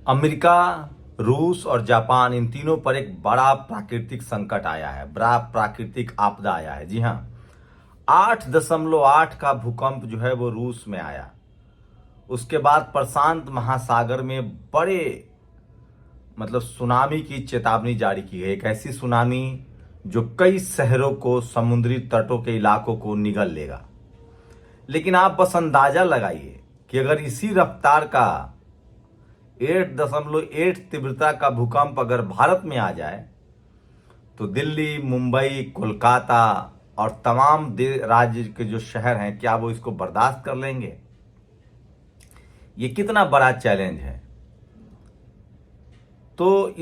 America, रूस और Japan इन तीनों पर एक बड़ा प्राकृतिक संकट आया है, बड़ा प्राकृतिक आपदा आया है। जी हाँ, 8.8 का भूकंप जो है वो रूस में आया। उसके बाद प्रशांत महासागर में बड़े सुनामी की चेतावनी जारी की गई। एक ऐसी सुनामी जो कई शहरों को, समुद्री तटों के इलाकों को निगल लेगा। लेकिन आप बस अंदाजा लगाइए कि अगर इसी रफ्तार का 8.8 तीव्रता का भूकंप अगर भारत में आ जाए तो दिल्ली, मुंबई, कोलकाता और तमाम राज्य के जो शहर हैं, क्या वो इसको बर्दाश्त कर लेंगे? ये कितना बड़ा चैलेंज है। तो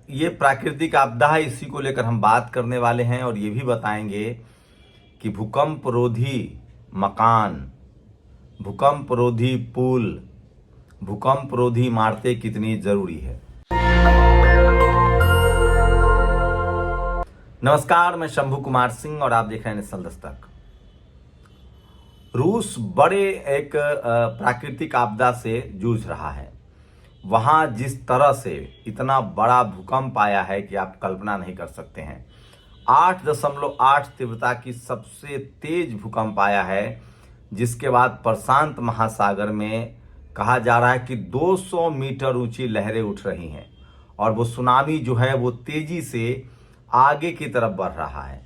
ये प्राकृतिक आपदा है, इसी को लेकर हम बात करने वाले हैं और ये भी बताएंगे कि भूकंप रोधी मकान, भूकंप रोधी पुल, भूकंप रोधी इमारतें कितनी जरूरी है। नमस्कार, मैं शंभू कुमार सिंह और आप देख रहे हैं नेशनल दस्तक। रूस बड़े एक प्राकृतिक आपदा से जूझ रहा है। वहां जिस तरह से इतना बड़ा भूकंप आया है कि आप कल्पना नहीं कर सकते हैं। 8.8 तीव्रता की सबसे तेज भूकंप आया है, जिसके बाद प्रशांत महासागर में कहा जा रहा है कि 200 मीटर ऊंची लहरें उठ रही हैं और वो सुनामी जो है वो तेजी से आगे की तरफ बढ़ रहा है।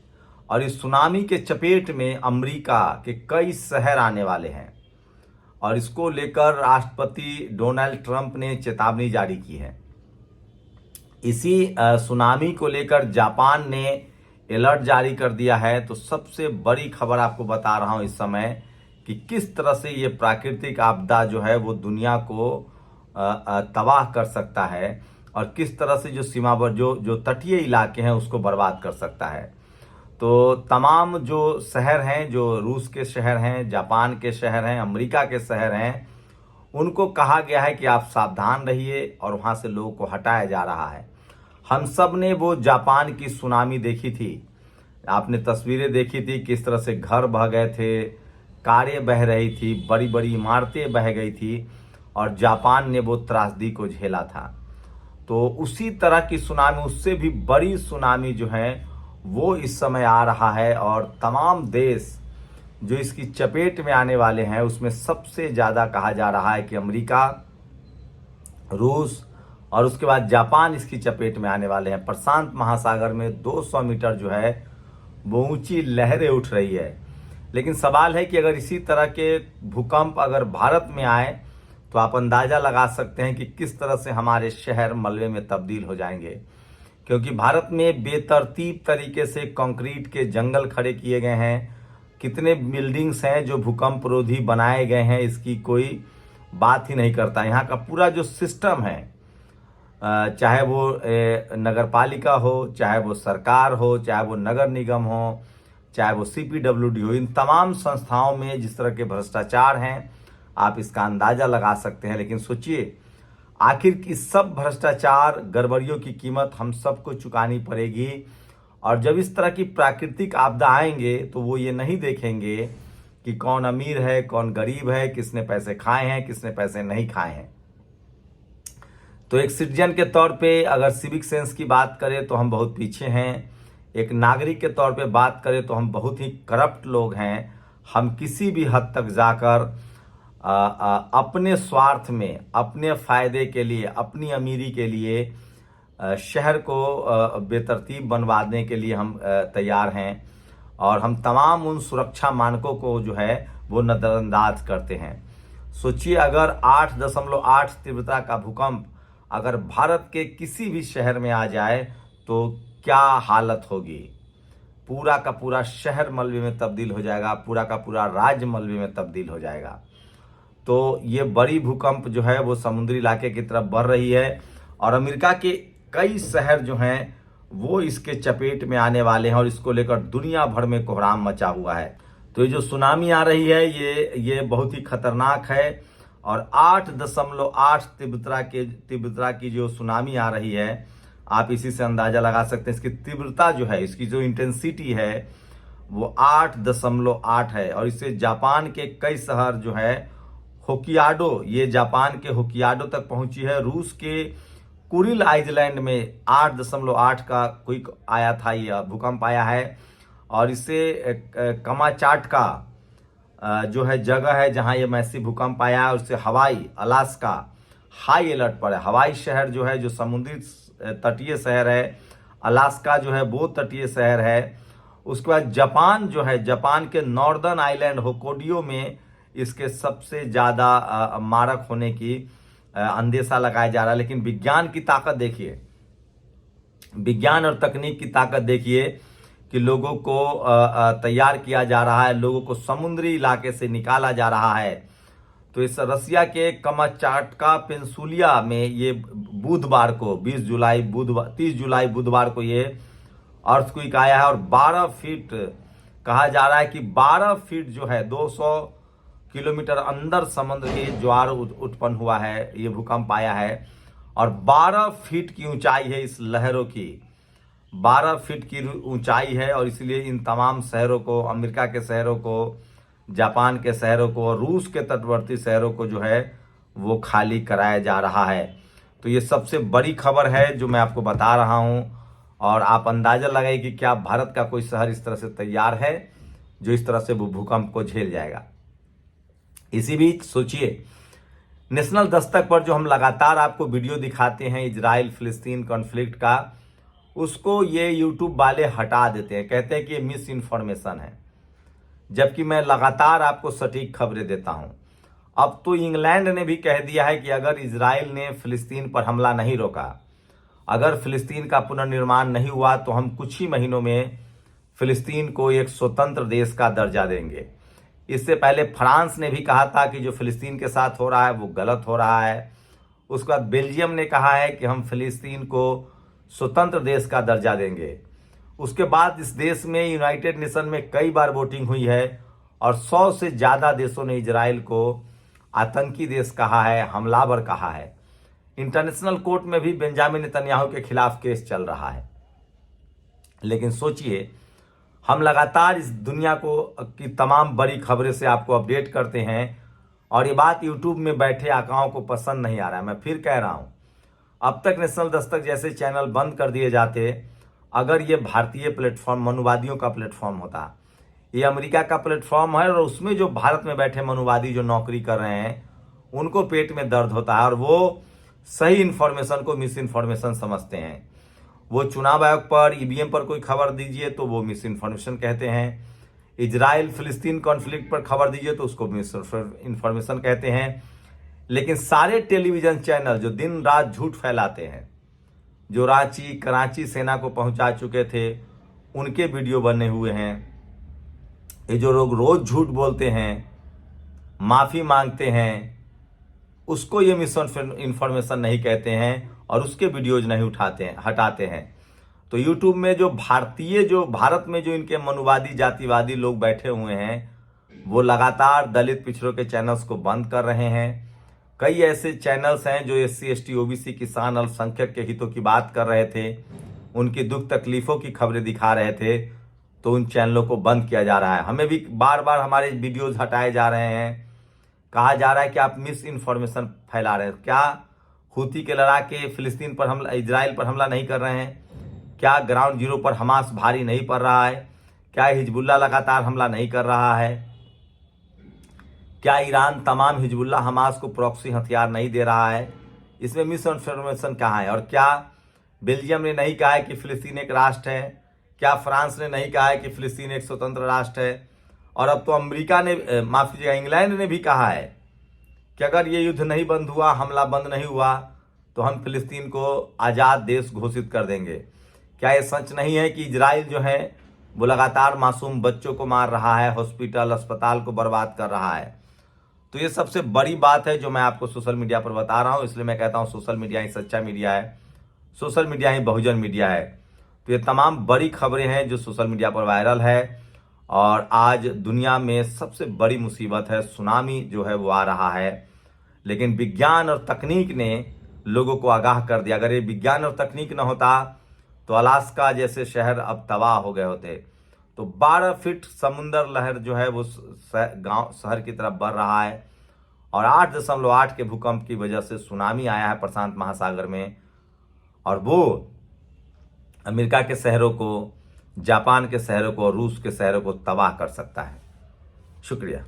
और इस सुनामी के चपेट में अमेरिका के कई शहर आने वाले हैं और इसको लेकर राष्ट्रपति डोनाल्ड ट्रंप ने चेतावनी जारी की है। इसी सुनामी को लेकर जापान ने अलर्ट जारी कर दिया है। तो सबसे बड़ी खबर आपको बता रहा हूं इस समय कि किस तरह से ये प्राकृतिक आपदा जो है वो दुनिया को तबाह कर सकता है और किस तरह से जो सीमावर्ती जो तटीय इलाके हैं उसको बर्बाद कर सकता है। तो तमाम जो शहर हैं, जो रूस के शहर हैं, जापान के शहर हैं, अमेरिका के शहर हैं, उनको कहा गया है कि आप सावधान रहिए और वहां से लोगों को हटाया जा रहा है। हम सब ने वो जापान की सुनामी देखी थी, आपने तस्वीरें देखी थी, किस तरह से घर बह गए थे, कारें बह रही थी, बड़ी बड़ी इमारतें बह गई थी और जापान ने वो त्रासदी को झेला था। तो उसी तरह की सुनामी, उससे भी बड़ी सुनामी जो है वो इस समय आ रहा है और तमाम देश जो इसकी चपेट में आने वाले हैं उसमें सबसे ज़्यादा कहा जा रहा है कि अमेरिका, रूस और उसके बाद जापान इसकी चपेट में आने वाले हैं। प्रशांत महासागर में 200 मीटर जो है वो ऊंची लहरें उठ रही है। लेकिन सवाल है कि अगर इसी तरह के भूकंप अगर भारत में आए तो आप अंदाज़ा लगा सकते हैं कि किस तरह से हमारे शहर मलबे में तब्दील हो जाएंगे। क्योंकि भारत में बेतरतीब तरीके से कंक्रीट के जंगल खड़े किए गए हैं, कितने बिल्डिंग्स हैं जो भूकंप रोधी बनाए गए हैं, इसकी कोई बात ही नहीं करता। यहाँ का पूरा जो सिस्टम है, चाहे वो नगर पालिका हो, चाहे वो सरकार हो, चाहे वो नगर निगम हो, चाहे वो CPWD हो, इन तमाम संस्थाओं में जिस तरह के भ्रष्टाचार हैं आप इसका अंदाजा लगा सकते हैं। लेकिन सोचिए, आखिर इस सब भ्रष्टाचार, गड़बड़ियों की कीमत हम सबको चुकानी पड़ेगी। और जब इस तरह की प्राकृतिक आपदा आएंगे तो वो ये नहीं देखेंगे कि कौन अमीर है, कौन गरीब है, किसने पैसे खाए हैं, किसने पैसे नहीं खाए हैं। तो एक सिटीजन के तौर पे अगर सिविक सेंस की बात करें तो हम बहुत पीछे हैं। एक नागरिक के तौर पे बात करें तो हम बहुत ही करप्ट लोग हैं। हम किसी भी हद तक जाकर अपने स्वार्थ में, अपने फायदे के लिए, अपनी अमीरी के लिए शहर को बेतरतीब बनवाने के लिए हम तैयार हैं और हम तमाम उन सुरक्षा मानकों को जो है वो नज़रअंदाज करते हैं। सोचिए, अगर 8.8 तीव्रता का भूकंप अगर भारत के किसी भी शहर में आ जाए तो क्या हालत होगी। पूरा का पूरा शहर मलबे में तब्दील हो जाएगा, पूरा का पूरा राज्य मलबे में तब्दील हो जाएगा। तो ये बड़ी भूकंप जो है वो समुद्री इलाके की तरफ बढ़ रही है और अमेरिका के कई शहर जो हैं वो इसके चपेट में आने वाले हैं और इसको लेकर दुनिया भर में कोहराम मचा हुआ है। तो ये जो सुनामी आ रही है ये बहुत ही खतरनाक है और 8.8 तीव्रता की जो सुनामी आ रही है, आप इसी से अंदाजा लगा सकते हैं। इसकी तीव्रता जो है, इसकी जो इंटेंसिटी है वो 8.8 है और इससे जापान के कई शहर जो है होक्काइडो, ये जापान के होक्काइडो तक पहुंची है। रूस के कुरिल आइलैंड में 8.8 का क्विक आया था, यह भूकंप आया है। और इससे कमाचाट का जो है जगह है जहां ये मैसिव भूकंप आया है, उससे हवाई अलास्का हाई अलर्ट पर है। हवाई शहर जो है, जो समुद्री तटीय शहर है, अलास्का जो है वो तटीय शहर है। उसके बाद जापान जो है, जापान के नॉर्दर्न आइलैंड होक्काइडो में इसके सबसे ज़्यादा मारक होने की अंदेशा लगाया जा रहा है। लेकिन विज्ञान की ताकत देखिए, विज्ञान और तकनीक की ताकत देखिए कि लोगों को तैयार किया जा रहा है, लोगों को समुद्री इलाके से निकाला जा रहा है। तो इस रसिया के कमाचाटका पेंसुलिया में ये बुधवार को 30 जुलाई बुधवार को ये अर्थक्वेक आया है। और 12 फीट कहा जा रहा है कि 12 फीट जो है 200 किलोमीटर अंदर समुद्र के ज्वार उत्पन्न हुआ है, ये भूकंप आया है। और 12 फीट की ऊंचाई है इस लहरों की, 12 फीट की ऊंचाई है। और इसलिए इन तमाम शहरों को, अमेरिका के शहरों को, जापान के शहरों को और रूस के तटवर्ती शहरों को जो है वो खाली कराया जा रहा है। तो ये सबसे बड़ी खबर है जो मैं आपको बता रहा हूं। और आप अंदाजा लगाइए कि क्या भारत का कोई शहर इस तरह से तैयार है जो इस तरह से भूकंप को झेल जाएगा। इसी बीच सोचिए, नेशनल दस्तक पर जो हम लगातार आपको वीडियो दिखाते हैं इजराइल फिलिस्तीन कॉन्फ्लिक्ट का, उसको ये यूट्यूब वाले हटा देते हैं, कहते हैं कि ये मिस इन्फॉर्मेशन है, जबकि मैं लगातार आपको सटीक खबरें देता हूं। अब तो इंग्लैंड ने भी कह दिया है कि अगर इजराइल ने फिलिस्तीन पर हमला नहीं रोका, अगर फिलिस्तीन का पुनर्निर्माण नहीं हुआ, तो हम कुछ ही महीनों में फिलिस्तीन को एक स्वतंत्र देश का दर्जा देंगे। इससे पहले फ्रांस ने भी कहा था कि जो फिलिस्तीन के साथ हो रहा है वो गलत हो रहा है। उसके बाद बेल्जियम ने कहा है कि हम फिलिस्तीन को स्वतंत्र देश का दर्जा देंगे। उसके बाद इस देश में यूनाइटेड नेशन में कई बार वोटिंग हुई है और 100 से ज़्यादा देशों ने इजराइल को आतंकी देश कहा है, हमलावर कहा है। इंटरनेशनल कोर्ट में भी बेंजामिन नेतन्याहू के खिलाफ केस चल रहा है। लेकिन सोचिए, हम लगातार इस दुनिया को की तमाम बड़ी खबरें से आपको अपडेट करते हैं और ये बात यूट्यूब में बैठे आकाओं को पसंद नहीं आ रहा है। मैं फिर कह रहा हूं, अब तक नेशनल दस्तक जैसे चैनल बंद कर दिए जाते अगर ये भारतीय प्लेटफॉर्म, मनुवादियों का प्लेटफॉर्म होता। ये अमेरिका का प्लेटफॉर्म है और उसमें जो भारत में बैठे मनुवादी जो नौकरी कर रहे हैं उनको पेट में दर्द होता है और वो सही इन्फॉर्मेशन को मिस इन्फॉर्मेशन समझते हैं। वो चुनाव आयोग पर, ईवीएम पर कोई खबर दीजिए तो वो मिस इन्फॉर्मेशन कहते हैं। इजराइल फिलिस्तीन कॉन्फ्लिक्ट पर खबर दीजिए तो उसको मिस इन्फॉर्मेशन कहते हैं। लेकिन सारे टेलीविजन चैनल जो दिन रात झूठ फैलाते हैं, जो रांची कराची सेना को पहुंचा चुके थे उनके वीडियो बने हुए हैं, ये जो लोग रोज झूठ बोलते हैं, माफी मांगते हैं, उसको ये मिस इन्फॉर्मेशन नहीं कहते हैं और उसके वीडियोज नहीं उठाते हैं, हटाते हैं। तो यूट्यूब में जो भारत में जो इनके मनुवादी जातिवादी लोग बैठे हुए हैं वो लगातार दलित पिछड़ों के चैनल्स को बंद कर रहे हैं। कई ऐसे चैनल्स हैं जो SC ST OBC किसान अल्पसंख्यक के हितों की बात कर रहे थे, उनकी दुख तकलीफों की खबरें दिखा रहे थे, तो उन चैनलों को बंद किया जा रहा है। हमें भी बार बार हमारे वीडियोज हटाए जा रहे हैं, कहा जा रहा है कि आप मिस इन्फॉर्मेशन फैला रहे हैं। क्या हूती के लड़ाके फिलिस्तीन पर हमला, इजराइल पर हमला नहीं कर रहे हैं? क्या ग्राउंड जीरो पर हमास भारी नहीं पड़ रहा है? क्या हिजबुल्ला लगातार हमला नहीं कर रहा है? क्या ईरान तमाम हिजबुल्ला हमास को प्रॉक्सी हथियार नहीं दे रहा है? इसमें मिस इन्फॉर्मेशन कहाँ है? और क्या बेल्जियम ने नहीं कहा है कि फिलिस्तीन एक राष्ट्र है? क्या फ्रांस ने नहीं कहा है कि फिलिस्तीन एक स्वतंत्र राष्ट्र है? और अब तो अमेरिका ने, माफ कीजिएगा, इंग्लैंड ने भी कहा है कि अगर ये युद्ध नहीं बंद हुआ, हमला बंद नहीं हुआ, तो हम फिलिस्तीन को आज़ाद देश घोषित कर देंगे। क्या ये सच नहीं है कि इजराइल जो है वो लगातार मासूम बच्चों को मार रहा है, हॉस्पिटल अस्पताल को बर्बाद कर रहा है? तो ये सबसे बड़ी बात है जो मैं आपको सोशल मीडिया पर बता रहा हूँ। इसलिए मैं कहता हूँ सोशल मीडिया ही सच्चा मीडिया है, सोशल मीडिया ही बहुजन मीडिया है। तो ये तमाम बड़ी खबरें हैं जो सोशल मीडिया पर वायरल है। और आज दुनिया में सबसे बड़ी मुसीबत है, सुनामी जो है वो आ रहा है। लेकिन विज्ञान और तकनीक ने लोगों को आगाह कर दिया। अगर ये विज्ञान और तकनीक न होता तो अलास्का जैसे शहर अब तबाह हो गए होते। तो 12 फीट समुंदर लहर जो है वो गांव शहर की तरफ बढ़ रहा है और 8.8 के भूकंप की वजह से सुनामी आया है प्रशांत महासागर में, और वो अमेरिका के शहरों को, जापान के शहरों को और रूस के शहरों को तबाह कर सकता है। शुक्रिया।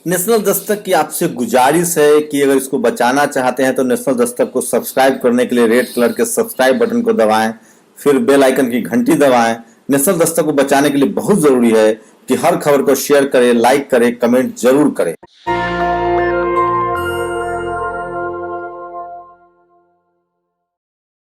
नेशनल दस्तक की आपसे गुजारिश है कि अगर इसको बचाना चाहते हैं तो नेशनल दस्तक को सब्सक्राइब करने के लिए रेड कलर के सब्सक्राइब बटन को दबाएं, फिर बेल आइकन की घंटी दबाएं। नेशनल दस्तक को बचाने के लिए बहुत जरूरी है कि हर खबर को शेयर करें, लाइक करें, कमेंट जरूर करें।